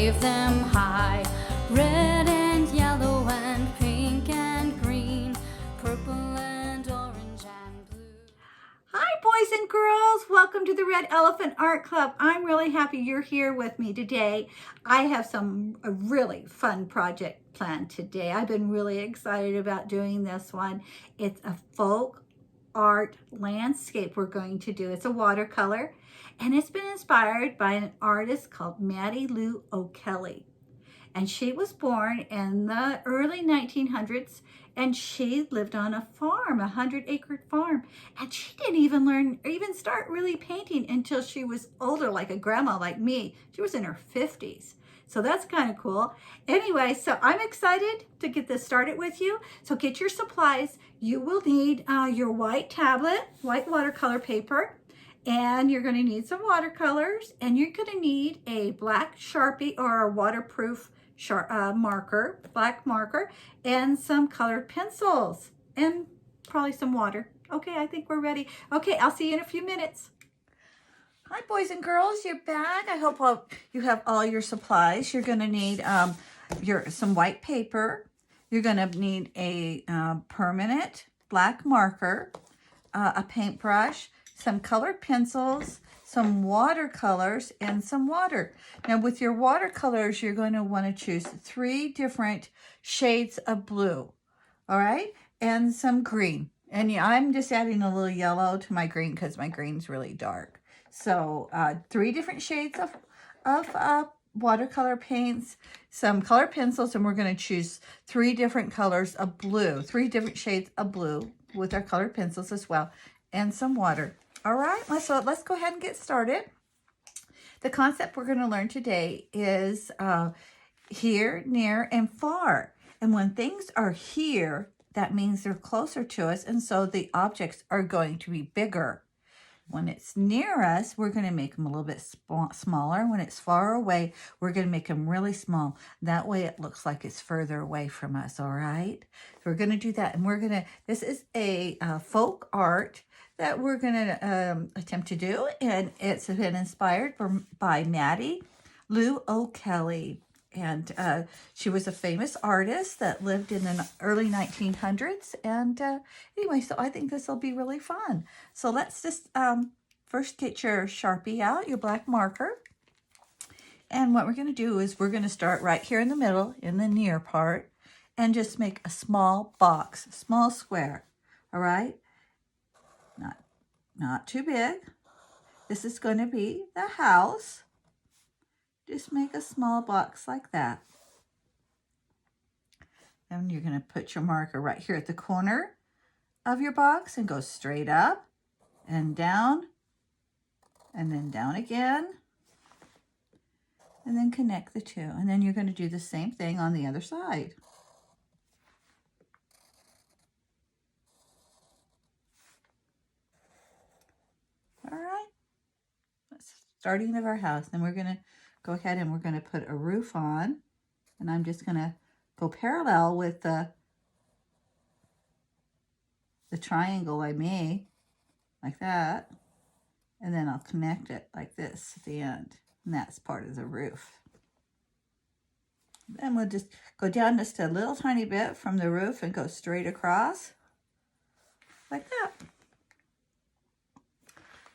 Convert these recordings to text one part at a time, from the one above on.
wave them high. Red and yellow and pink and green, purple and orange and blue. Hi, boys and girls. Welcome to the Red Elephant Art Club. I'm really happy you're here with me today. I have a really fun project planned today. I've been really excited about doing this one. It's a folk art landscape we're going to do. It's a watercolor, and it's been inspired by an artist called Mattie Lou O'Kelly. And she was born in the early 1900s, and she lived on a farm, a 100-acre farm. And she didn't even start really painting until she was older, like a grandma like me. She was in her 50s. So that's kind of cool. Anyway, so I'm excited to get this started with you. So get your supplies. You will need your white tablet, white watercolor paper, and you're going to need some watercolors, and you're going to need a black Sharpie or a waterproof marker, black marker, and some colored pencils, and probably some water. Okay, I think we're ready. Okay, I'll see you in a few minutes. Hi, boys and girls, you're back. I hope you have all your supplies. You're going to need some white paper. You're going to need a permanent black marker, a paintbrush, some colored pencils, some watercolors, and some water. Now with your watercolors, you're going to want to choose 3 different shades of blue, all right? And some green. And I'm just adding a little yellow to my green because my green's really dark. So 3 different shades of watercolor paints, some colored pencils, and we're going to choose 3 different colors of blue, 3 different shades of blue with our colored pencils as well, and some water. All right, so let's go ahead and get started. The concept we're going to learn today is here, near, and far. And when things are here, that means they're closer to us, and so the objects are going to be bigger. When it's near us, we're going to make them a little bit smaller. When it's far away, we're going to make them really small. That way it looks like it's further away from us, all right? So we're going to do that, and this is a folk art that we're going to attempt to do, and it's been inspired by Mattie Lou O'Kelly. And she was a famous artist that lived in the early 1900s. And anyway, so I think this will be really fun. So let's just first get your Sharpie out, your black marker. And what we're going to do is we're going to start right here in the middle, in the near part, and just make a small box, a small square, all right? Not too big. This is going to be the house. Just make a small box like that. And you're going to put your marker right here at the corner of your box and go straight up and then down again. And then connect the 2. And then you're going to do the same thing on the other side. All right. That's starting of our house. Then we're going to go ahead and we're going to put a roof on, and I'm just going to go parallel with the triangle I made, like that, and then I'll connect it like this at the end, and that's part of the roof. Then we'll just go down just a little tiny bit from the roof and go straight across, like that.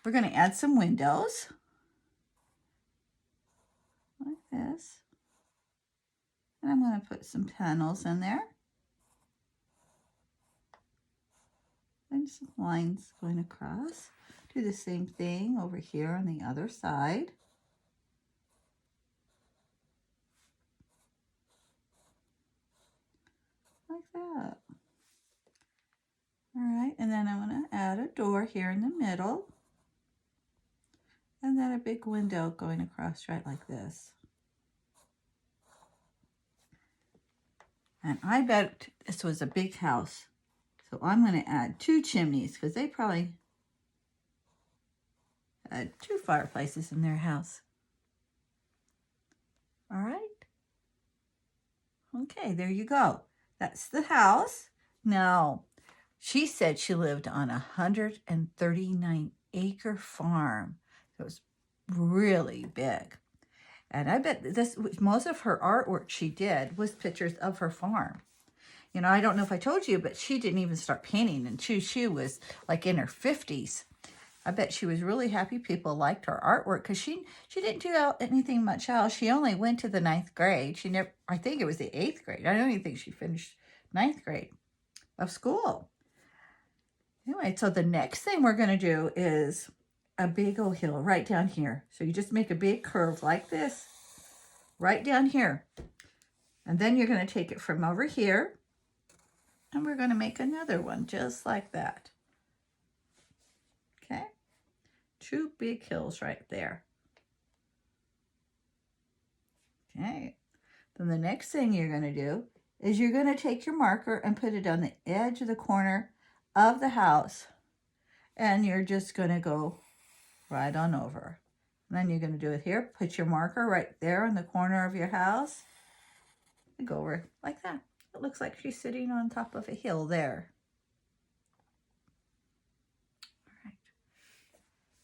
We're going to add some windows. Like this. And I'm going to put some panels in there. And some lines going across. Do the same thing over here on the other side. Like that. All right, and then I'm going to add a door here in the middle. And then a big window going across right like this. And I bet this was a big house. So I'm going to add 2 chimneys because they probably had 2 fireplaces in their house. All right. Okay, there you go. That's the house. Now, she said she lived on a 139-acre farm. It was really big. And I bet this, most of her artwork she did was pictures of her farm. You know, I don't know if I told you, but she didn't even start painting until she was like in her 50s. I bet she was really happy people liked her artwork because she didn't do anything much else. She only went to the 9th grade. She never, I think it was the 8th grade. I don't even think she finished 9th grade of school. Anyway, so the next thing we're going to do is a Bagel Hill right down here. So you just make a big curve like this, right down here. And then you're going to take it from over here, and we're going to make another one just like that. Okay? 2 big hills right there. Okay. Then the next thing you're going to do is you're going to take your marker and put it on the edge of the corner of the house. And you're just going to go right on over. And then you're going to do it here. Put your marker right there in the corner of your house. And go over like that. It looks like she's sitting on top of a hill there. All right.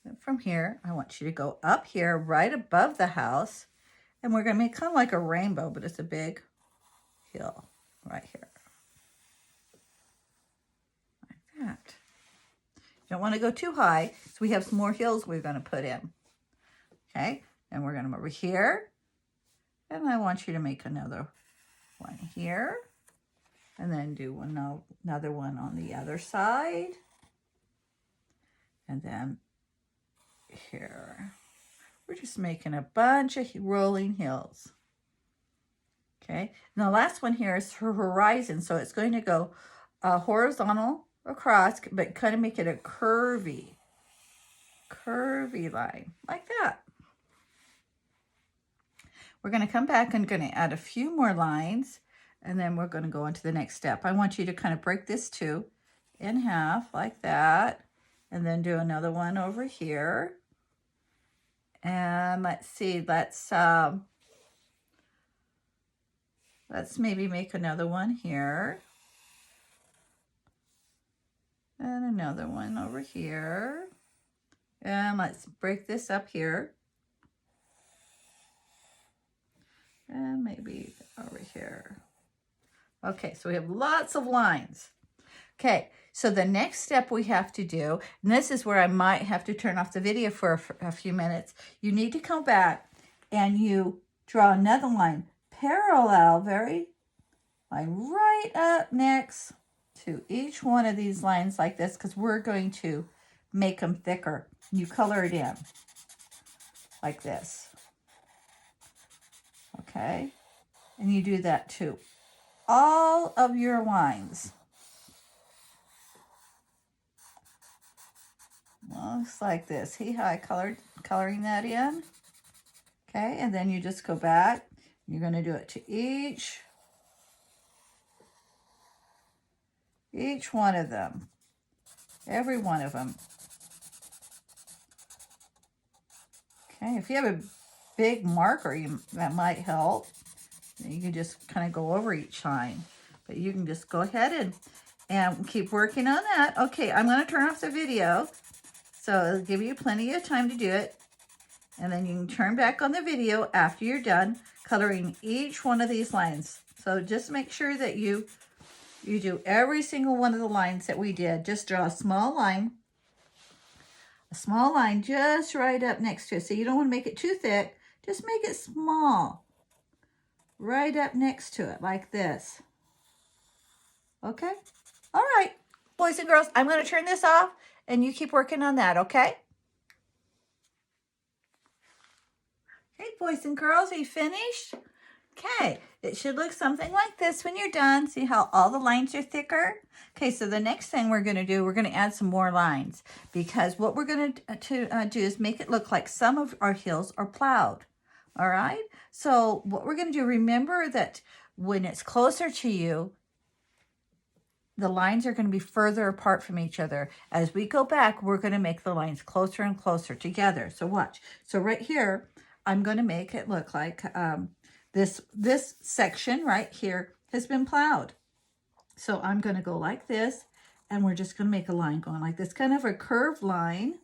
Then from here, I want you to go up here right above the house. And we're going to make kind of like a rainbow, but it's a big hill right here. Like that. You don't want to go too high, so we have some more hills we're going to put in. Okay, and we're going to come over here. And I want you to make another one here. And then do another one on the other side. And then here. We're just making a bunch of rolling hills. Okay, and the last one here is her horizon. So it's going to go horizontal across, but kind of make it a curvy line, like that. We're going to come back and going to add a few more lines, and then we're going to go into the next step. I want you to kind of break this two in half, like that, and then do another one over here. And let's see, let's maybe make another one here. And another one over here. And let's break this up here. And maybe over here. Okay, so we have lots of lines. Okay, so the next step we have to do, and this is where I might have to turn off the video for a few minutes. You need to come back and you draw another line parallel, line right up next to each one of these lines like this, because we're going to make them thicker. You color it in like this. Okay, and you do that to all of your lines. Looks like this. See how I coloring that in? Okay, and then you just go back. You're going to do it to each one of them. Every one of them. Okay, if you have a big marker, that might help. You can just kind of go over each line. But you can just go ahead and keep working on that. Okay, I'm going to turn off the video. So it'll give you plenty of time to do it. And then you can turn back on the video after you're done coloring each one of these lines. So just make sure that you do every single one of the lines that we did. Just draw a small line just right up next to it. So you don't want to make it too thick. Just make it small. Right up next to it, like this. Okay? All right, boys and girls, I'm going to turn this off, and you keep working on that, okay? Okay, boys and girls, are you finished? Okay, it should look something like this when you're done. See how all the lines are thicker? Okay, so the next thing we're going to do, we're going to add some more lines, because what we're going to do is make it look like some of our hills are plowed. All right, so what we're going to do, remember that when it's closer to you, the lines are going to be further apart from each other. As we go back, we're going to make the lines closer and closer together. So watch. So right here, I'm going to make it look like this section right here has been plowed. So I'm going to go like this, and we're just going to make a line going like this, kind of a curved line.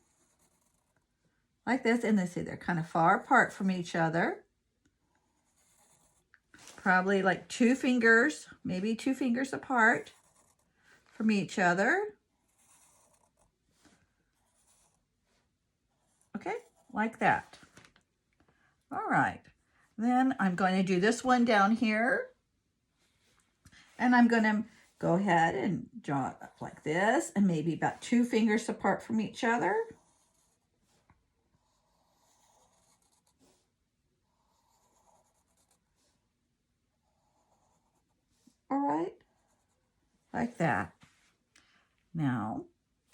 Like this, and they see they're kind of far apart from each other. probably like 2 fingers, maybe 2 fingers apart from each other. Okay, like that. All right, then I'm going to do this one down here, and I'm going to go ahead and draw it up like this, and maybe about 2 fingers apart from each other. All right, like that. Now,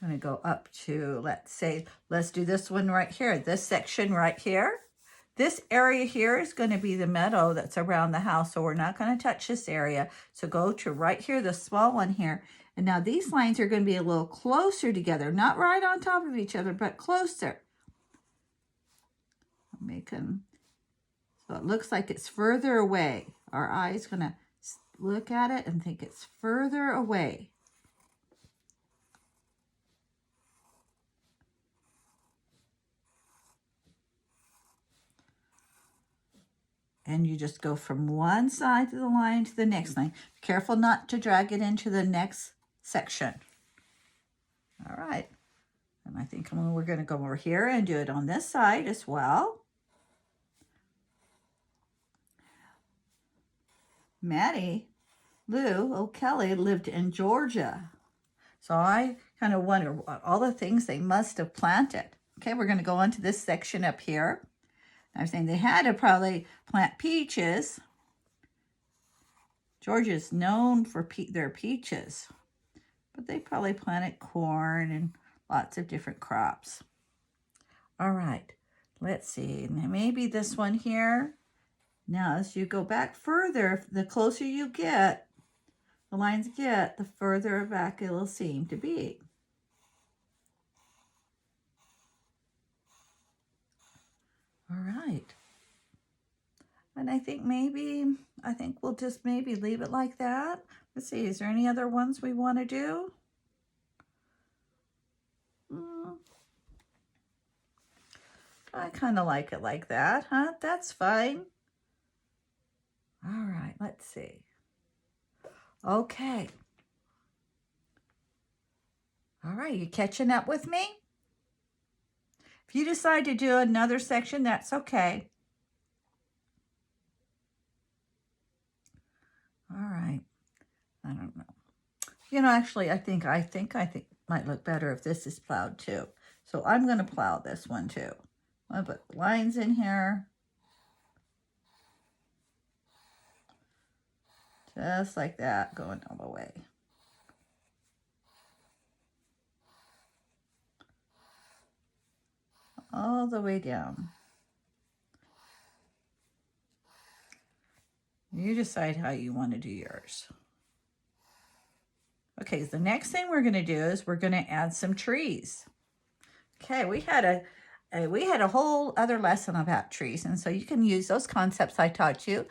I'm going to go up to, let's do this one right here, this section right here. This area here is going to be the meadow that's around the house, so we're not going to touch this area. So go to right here, the small one here. And now these lines are going to be a little closer together, not right on top of each other, but closer. Make them, so it looks like it's further away. Our eye's going to look at it and think it's further away. And you just go from one side of the line to the next line. Be careful not to drag it into the next section. All right. And I think we're going to go over here and do it on this side as well. Mattie Lou O'Kelly lived in Georgia. So I kind of wonder what all the things they must have planted. Okay, we're going to go on to this section up here. I was saying they had to probably plant peaches. Georgia's known for their peaches, but they probably planted corn and lots of different crops. All right, let's see. Maybe this one here. Now, as you go back further, the closer you get, the lines get, the further back it'll seem to be. All right. And I think we'll just maybe leave it like that. Let's see, is there any other ones we want to do? I kind of like it like that, huh? That's fine. All right, let's see. Okay. All right, you catching up with me? If you decide to do another section, that's okay. All right. I don't know. You know, actually, I think it might look better if this is plowed too. So I'm going to plow this one too. I'll put lines in here. Just like that, going all the way. All the way down. You decide how you want to do yours. Okay, the next thing we're going to do is we're going to add some trees. Okay, we had a whole other lesson about trees, and so you can use those concepts I taught you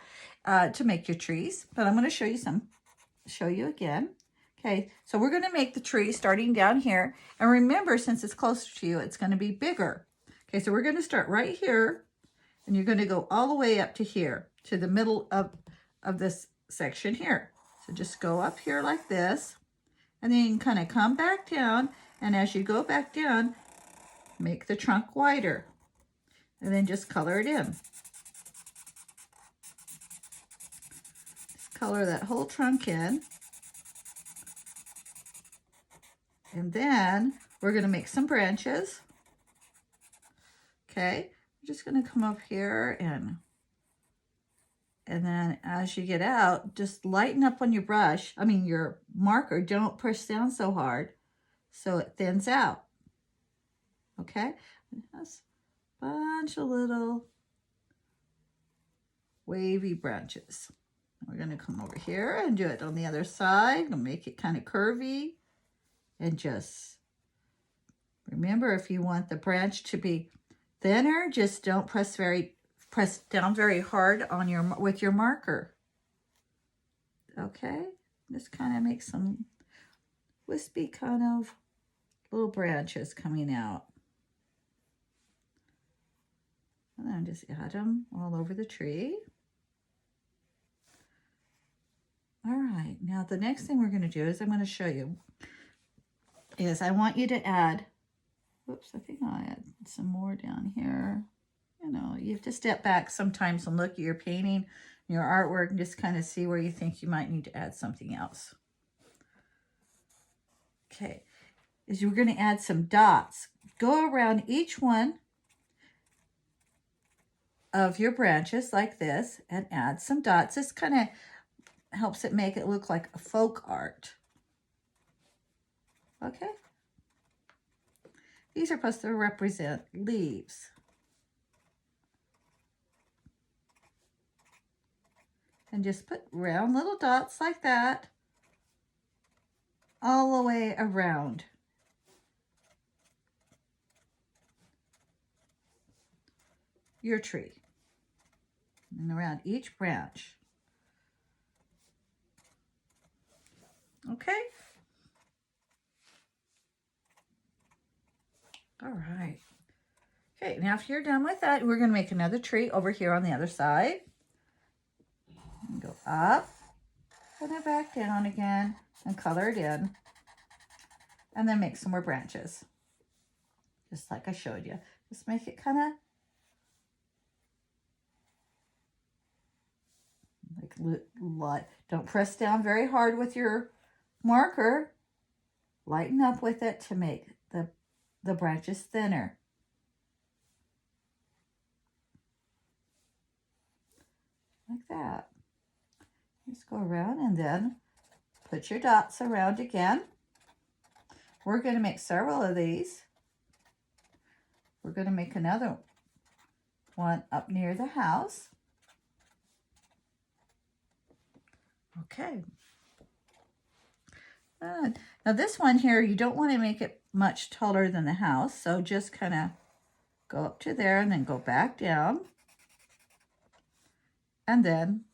to make your trees. But I'm going to show you again. Okay, so we're going to make the tree starting down here, and remember, since it's closer to you, it's going to be bigger. Okay, so we're going to start right here, and you're going to go all the way up to here, to the middle of this section here. So just go up here like this, and then you can kind of come back down, and as you go back down, make the trunk wider, and then just color it in. Just color that whole trunk in. And then we're going to make some branches. Okay, I'm just going to come up here and then as you get out, just lighten up on your brush. I mean, your marker, don't push down so hard so it thins out. Okay, just a bunch of little wavy branches. We're going to come over here and do it on the other side and make it kind of curvy. And just remember, if you want the branch to be thinner, just don't press down very hard on with your marker. Okay, just kind of make some wispy kind of little branches coming out. And then just add them all over the tree. right, now the next thing we're going to do is I'm going to show you is I want you to add, whoops, I think I'll add some more down here. You know, you have to step back sometimes and look at your painting, your artwork, and just kind of see where you think you might need to add something else. Okay, is you're going to add some dots. Go around each one of your branches like this and add some dots. This kind of helps it make it look like a folk art. Okay. These are supposed to represent leaves. And just put round little dots like that all the way around. Your tree. And around each branch. Okay? All right. Okay, now if you're done with that, we're going to make another tree over here on the other side. And go up, put it back down again, and color it in. And then make some more branches. Just like I showed you. Just make it kind of like, don't press down very hard with your marker. Lighten up with it to make the branches thinner. Like that. Just go around and then put your dots around again. We're going to make several of these. We're going to make another one up near the house. Okay. Now this one here, you don't want to make it much taller than the house, so just kind of go up to there and then go back down. And then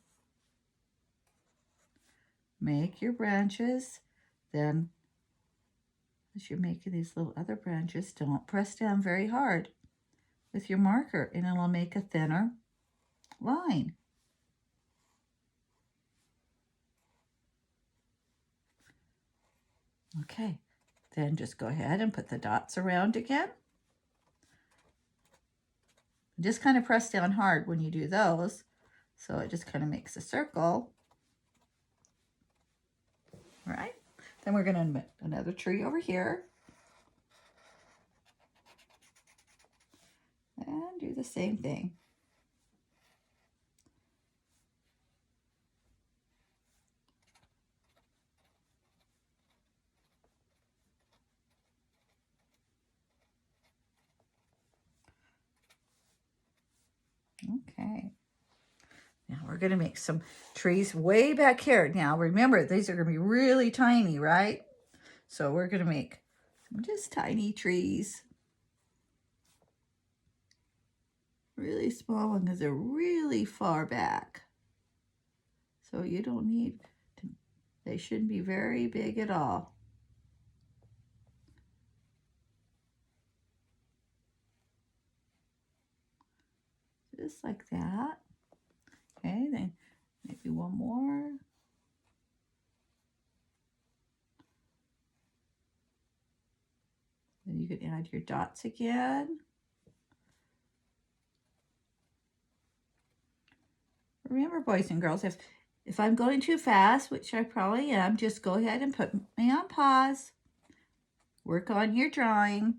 make your branches. Then as you're making these little other branches, don't press down very hard with your marker, and it'll make a thinner line. Okay, then just go ahead and put the dots around again. Just kind of press down hard when you do those, so it just kind of makes a circle. All right, then we're going to make another tree over here. And do the same thing. Okay. Now we're going to make some trees way back here. Now remember, these are going to be really tiny, right? So we're going to make some just tiny trees. Really small ones because they're really far back. So you don't need to, they shouldn't be very big at all. Just like that. Okay, then maybe one more. Then you can add your dots again. Remember, boys and girls, if I'm going too fast, which I probably am, just go ahead and put me on pause, work on your drawing,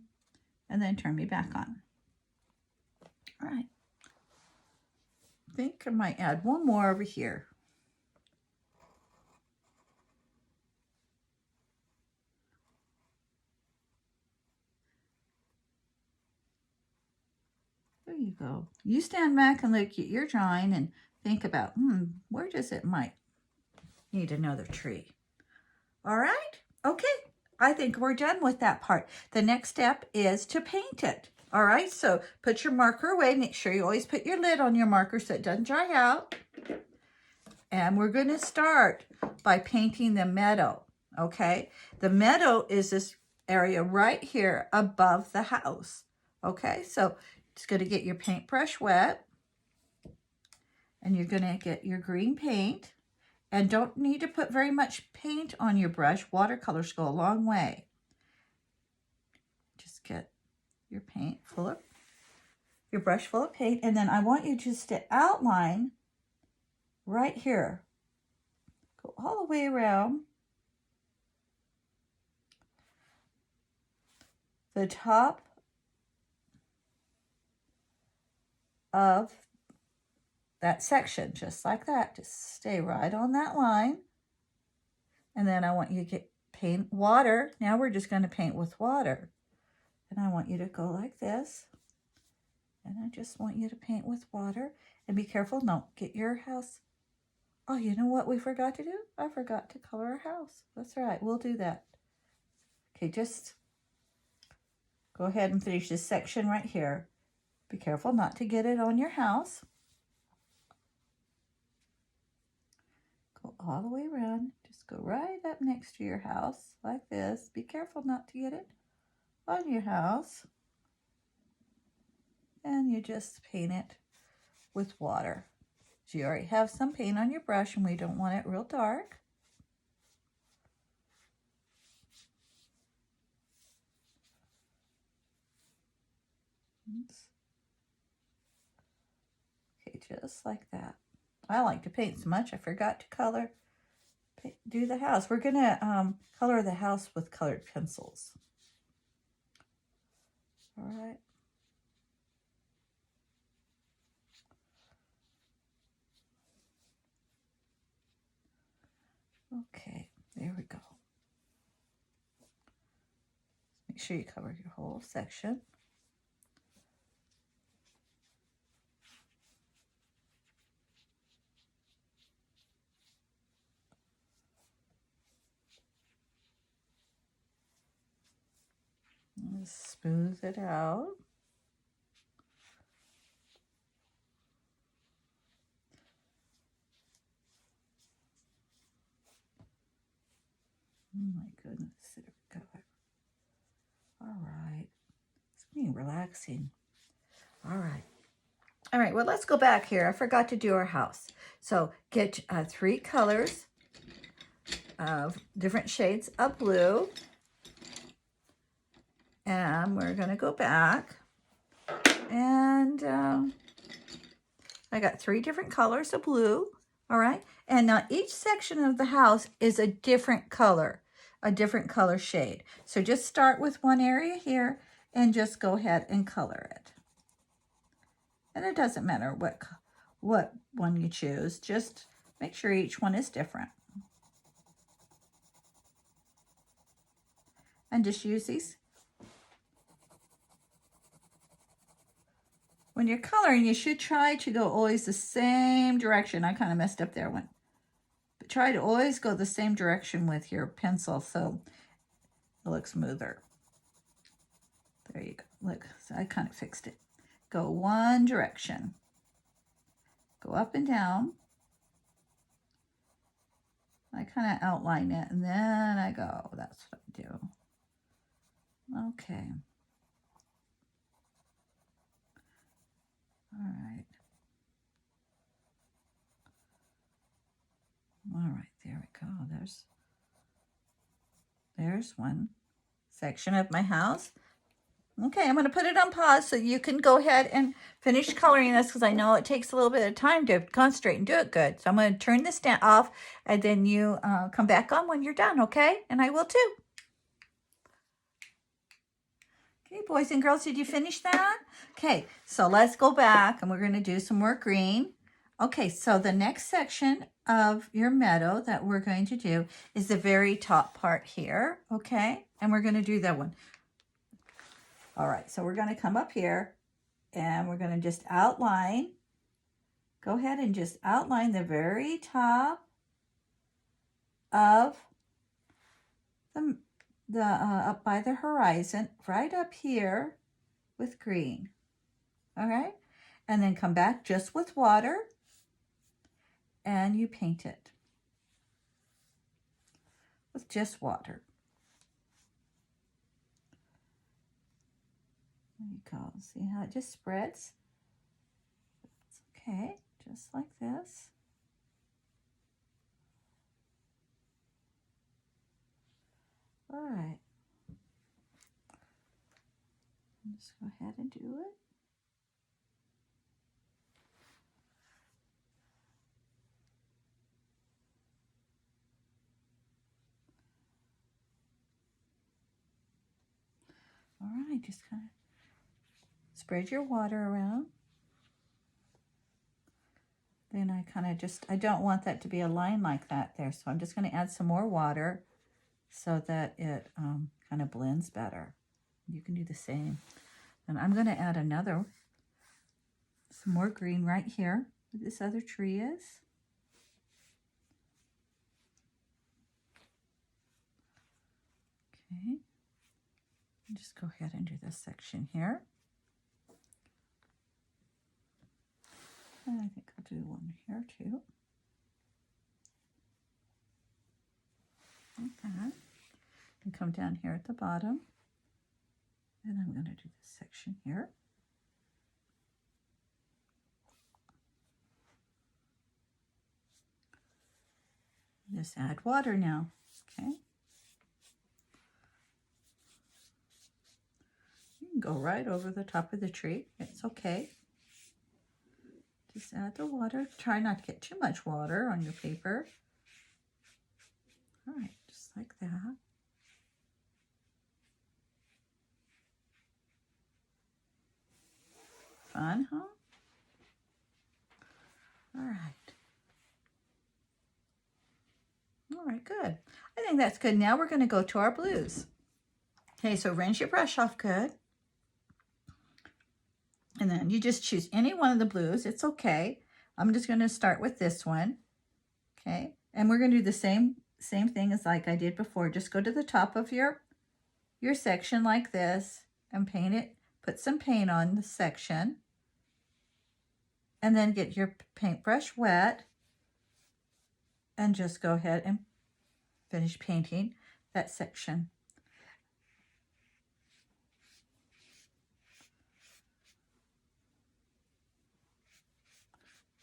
and then turn me back on. All right. I think I might add one more over here. There you go. You stand back and look at your drawing and think about, where does it might need another tree? All right. Okay. I think we're done with that part. The next step is to paint it. All right. So put your marker away. Make sure you always put your lid on your marker so it doesn't dry out. And we're going to start by painting the meadow. Okay. The meadow is this area right here above the house. Okay. So just going to get your paintbrush wet. And you're going to get your green paint. And don't need to put very much paint on your brush. Watercolors go a long way. Just get your paint full of, your brush full of paint, and then I want you just to outline right here. Go all the way around the top of that section, just like that. Just stay right on that line. And then I want you to paint water. Now we're just going to paint with water. And I want you to go like this. And I just want you to paint with water. And be careful, don't get your house. Oh, you know what we forgot to do? I forgot to color our house. That's all right, we'll do that. Okay, just go ahead and finish this section right here. Be careful not to get it on your house. Go all the way around. Just go right up next to your house like this. Be careful not to get it on your house. And you just paint it with water. So you already have some paint on your brush and we don't want it real dark. Oops. Okay, just like that. I like to paint so much I forgot to do the house. We're gonna color the house with colored pencils. All right. Okay, there we go. Make sure you cover your whole section. Just smooth it out. Oh my goodness, there we go. All right, it's being relaxing. All right. All right, well, let's go back here. I forgot to do our house. So get 3 colors of different shades of blue. And we're going to go back. And I got 3 different colors of blue. All right. And now each section of the house is a different color shade. So just start with one area here and just go ahead and color it. And it doesn't matter what one you choose. Just make sure each one is different. And just use these. When you're coloring, you should try to go always the same direction. I kind of messed up there one. But try to always go the same direction with your pencil so it looks smoother. There you go. Look, so I kind of fixed it. Go one direction. Go up and down. I kind of outline it and then I go. That's what I do. Okay. All right. All right, there we go. There's one section of my house. Okay, I'm going to put it on pause so you can go ahead and finish coloring this because I know it takes a little bit of time to concentrate and do it good. So I'm going to turn this off and then you come back on when you're done, okay? And I will too. Okay, boys and girls, did you finish that? Okay, so let's go back and we're going to do some more green. Okay, so the next section of your meadow that we're going to do is the very top part here, okay? And we're going to do that one. All right, so we're going to come up here and we're going to just outline. Go ahead and just outline the very top of the up by the horizon, right up here with green. All right, and then come back just with water and you paint it with just water. There you go. See how it just spreads? It's okay, just like this. All right. Let's go ahead and do it. All right, just kind of spread your water around. Then I kind of I don't want that to be a line like that there, so I'm just going to add some more water so that it kind of blends better. You can do the same. And I'm going to add some more green right here where this other tree is. Okay. Just go ahead and do this section here. And I think I'll do one here too. Like that. And come down here at the bottom. And I'm going to do this section here. Just add water now. Okay. You can go right over the top of the tree. It's okay. Just add the water. Try not to get too much water on your paper. All right, just like that. Fun, huh? All right. All right, good. I think that's good. Now we're going to go to our blues. Okay, so rinse your brush off good. And then you just choose any one of the blues. It's okay. I'm just going to start with this one. Okay, and we're going to do the same thing as like I did before. Just go to the top of your section like this and paint it. Put some paint on the section. And then get your paintbrush wet. And just go ahead and finish painting that section.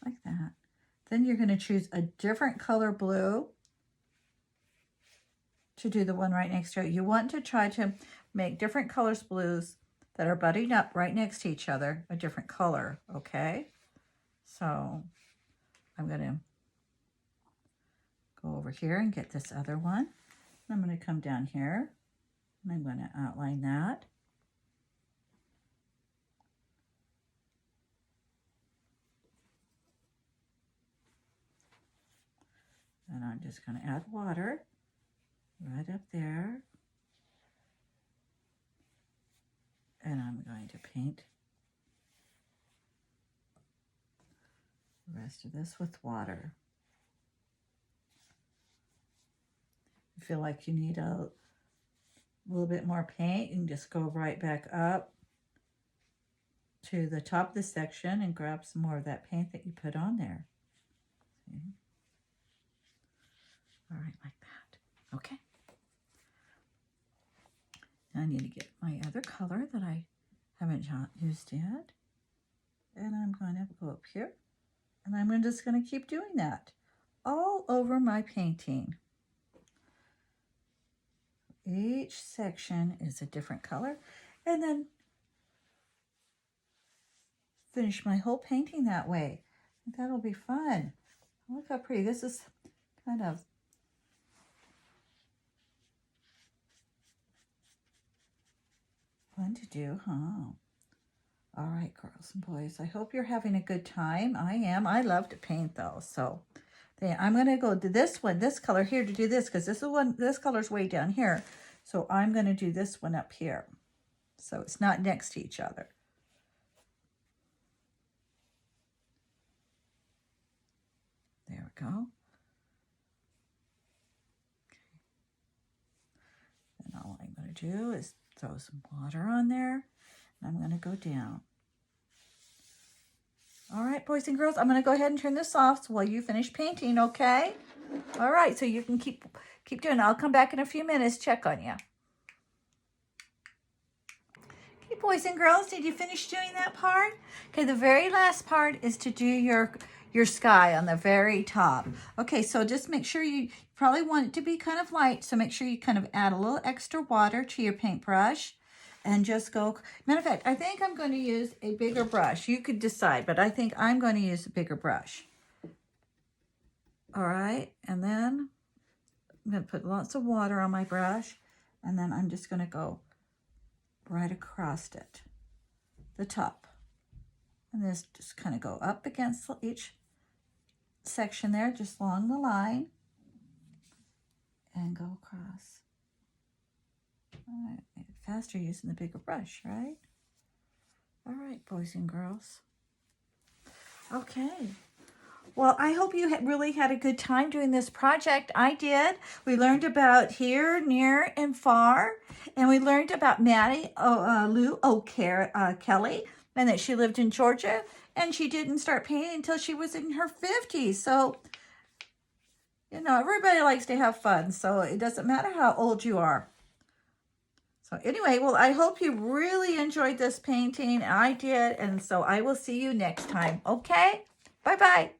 Like that. Then you're going to choose a different color blue to do the one right next to it. You want to try to make different colors blues that are butting up right next to each other, a different color, okay? So I'm going to go over here and get this other one. I'm going to come down here and I'm going to outline that. And I'm just going to add water right up there. And I'm going to paint the rest of this with water. If you feel like you need a little bit more paint, you can just go right back up to the top of the section and grab some more of that paint that you put on there. See? All right, like that. Okay. Now I need to get my other color that I haven't used yet. And I'm going to go up here. And I'm just going to keep doing that all over my painting. Each section is a different color. And then finish my whole painting that way. That'll be fun. Look how pretty. This is kind of fun to do, huh? All right, girls and boys, I hope you're having a good time. I am. I love to paint though. So I'm going to go to this one, this color here to do this because this color's way down here. So I'm going to do this one up here. So it's not next to each other. There we go. Okay. And all I'm going to do is throw some water on there. And I'm going to go down. All right, boys and girls, I'm going to go ahead and turn this off while you finish painting, okay? All right, so you can keep doing it. I'll come back in a few minutes, check on you. Okay, boys and girls, did you finish doing that part? Okay, the very last part is to do your your sky on the very top. Okay, so just make sure you probably want it to be kind of light. So make sure you kind of add a little extra water to your paintbrush and just go. Matter of fact, I think I'm going to use a bigger brush. You could decide, but I think I'm going to use a bigger brush. All right, and then I'm going to put lots of water on my brush, and then I'm just going to go right across it, the top. And this just kind of go up against each section there, just along the line, and go across. All right, make it faster using the bigger brush, right? All right, boys and girls. Okay. Well, I hope you really had a good time doing this project. I did. We learned about here, near, and far. And we learned about Mattie Lou O'Kelly, and that she lived in Georgia. And she didn't start painting until she was in her 50s. So, you know, everybody likes to have fun. So it doesn't matter how old you are. So anyway, well, I hope you really enjoyed this painting. I did. And so I will see you next time. Okay? Bye-bye.